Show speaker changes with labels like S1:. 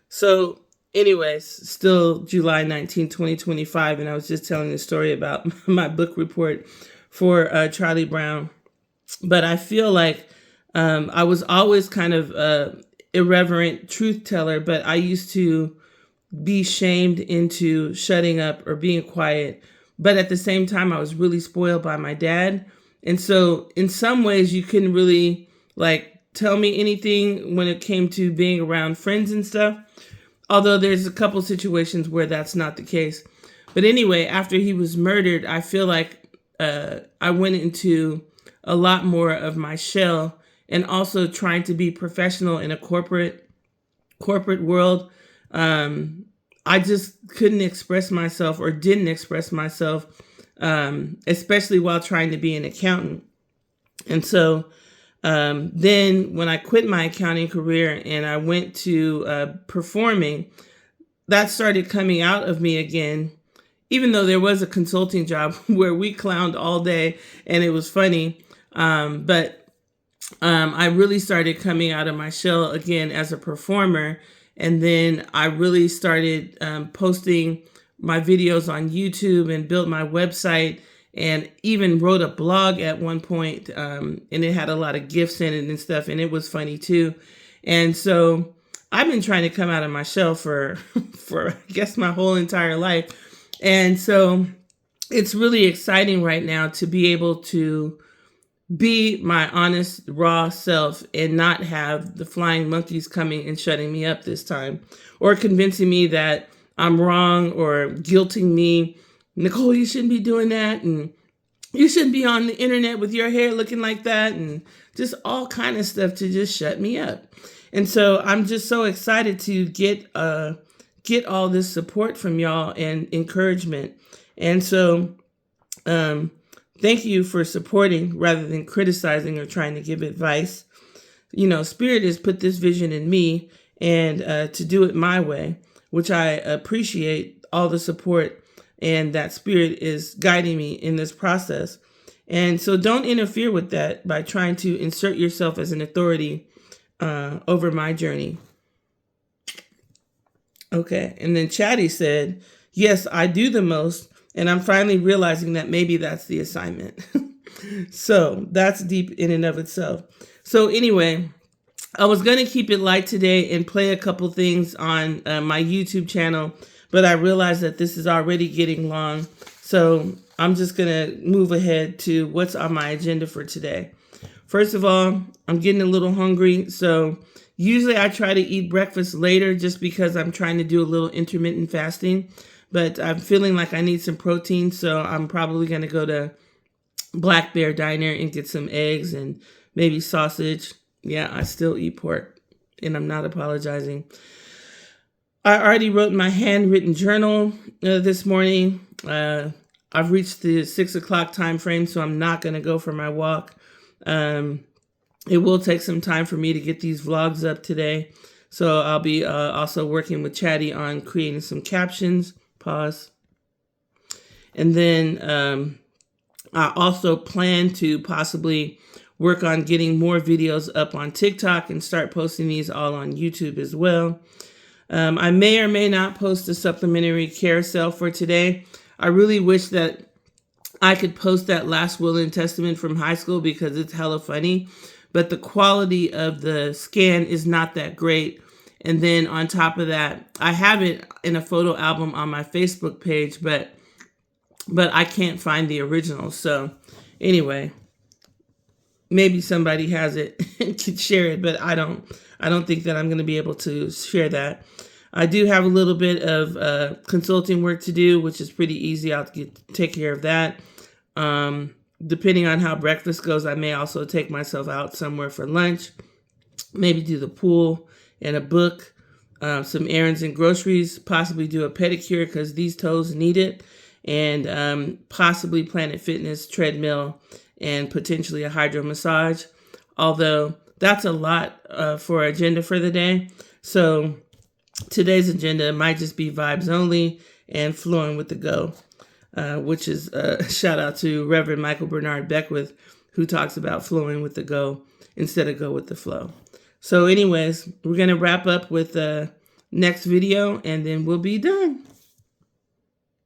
S1: So, anyways, still July 19, 2025, and I was just telling the story about my book report for Charlie Brown. But I feel like I was always kind of irreverent truth teller, but I used to be shamed into shutting up or being quiet. But at the same time, I was really spoiled by my dad. And so, in some ways, you couldn't really like tell me anything when it came to being around friends and stuff. Although there's a couple situations where that's not the case. But anyway, after he was murdered, I feel like I went into a lot more of my shell and also trying to be professional in a corporate world. I just couldn't express myself or didn't express myself, especially while trying to be an accountant. And so then when I quit my accounting career and I went to performing, that started coming out of me again, even though there was a consulting job where we clowned all day and it was funny. But I really started coming out of my shell again as a performer. And then I really started posting my videos on YouTube and built my website and even wrote a blog at one point, and it had a lot of gifs in it and stuff, and it was funny too. And so I've been trying to come out of my shell for for I guess my whole entire life. And so it's really exciting right now to be able to be my honest, raw self and not have the flying monkeys coming and shutting me up this time or convincing me that I'm wrong or guilting me. Nicole, you shouldn't be doing that. And you shouldn't be on the internet with your hair looking like that. And just all kind of stuff to just shut me up. And so I'm just so excited to get all this support from y'all and encouragement. And so, thank you for supporting rather than criticizing or trying to give advice. You know, Spirit has put this vision in me and to do it my way, which I appreciate all the support and that Spirit is guiding me in this process. And so don't interfere with that by trying to insert yourself as an authority over my journey. Okay. And then Chatty said, yes, I do the most. And I'm finally realizing that maybe that's the assignment. So that's deep in and of itself. So anyway, I was going to keep it light today and play a couple things on my YouTube channel, but I realized that this is already getting long. So I'm just going to move ahead to what's on my agenda for today. First of all, I'm getting a little hungry. So usually I try to eat breakfast later just because I'm trying to do a little intermittent fasting. But I'm feeling like I need some protein, so I'm probably going to go to Black Bear Diner and get some eggs and maybe sausage. Yeah, I still eat pork, and I'm not apologizing. I already wrote my handwritten journal this morning. I've reached the 6 o'clock time frame, so I'm not going to go for my walk. It will take some time for me to get these vlogs up today. So I'll be also working with Chatty on creating some captions. Pause. And then I also plan to possibly work on getting more videos up on TikTok and start posting these all on YouTube as well. I may or may not post a supplementary carousel for today. I really wish that I could post that last will and testament from high school because it's hella funny, but the quality of the scan is not that great. And then on top of that, I have it in a photo album on my Facebook page, but I can't find the original. So anyway, maybe somebody has it and can share it, but I don't think that I'm going to be able to share that. I do have a little bit of consulting work to do, which is pretty easy. I'll take care of that. Depending on how breakfast goes, I may also take myself out somewhere for lunch, maybe do the pool and a book, some errands and groceries, possibly do a pedicure because these toes need it, and possibly Planet Fitness, treadmill, and potentially a hydro massage. Although that's a lot for agenda for the day. So today's agenda might just be vibes only and flowing with the go, which is a shout out to Reverend Michael Bernard Beckwith, who talks about flowing with the go instead of go with the flow. So anyways, we're going to wrap up with next video, and then we'll be done.